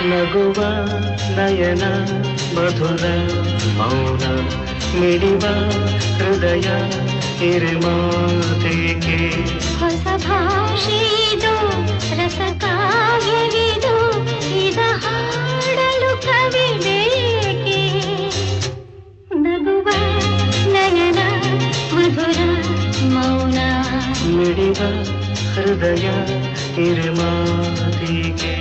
ನಗುವ ನಯನ ಮಧುರ ಮೌನ ಮಿಡಿವ ಹೃದಯ ಹಿರಿಮಾತೆಗೆ ಹೊಸ ಭಾಷೆದು ರಸಕಾವ್ಯವಿದು ಇದ ಹಾಡಲು ಕವಿ ಬೇಕೆ ನಗುವ ನಯನ ಮಧುರ ಮೌನ ಮಿಡಿವ ಹೃದಯ ಹಿರಿಮಾತೆಗೆ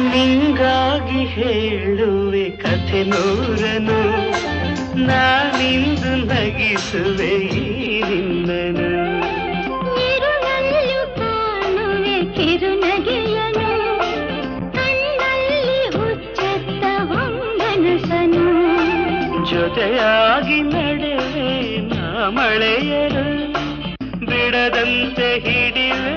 ನಿಂಗಾಗಿ ಹೇಳುವೆ ಕಥೆ ನೂರನು ನಾನಿಂದು ನಗಿಸುವೆ ನಿನ್ನನು ಇರುಳಲ್ಲೂ ಕಾಣುವೆ ಕಿರುನಗೆಯನು ಕಣ್ಣಲ್ಲಿ ಹುಚ್ಚೆತ್ತ ಹೊಂಗನಸನು ಜೊತೆಯಾಗಿ ನಡೆವೆ ನಾ ಮಳೆಯರು ಬಿಡದಂತೆ ಹಿಡಿವೆ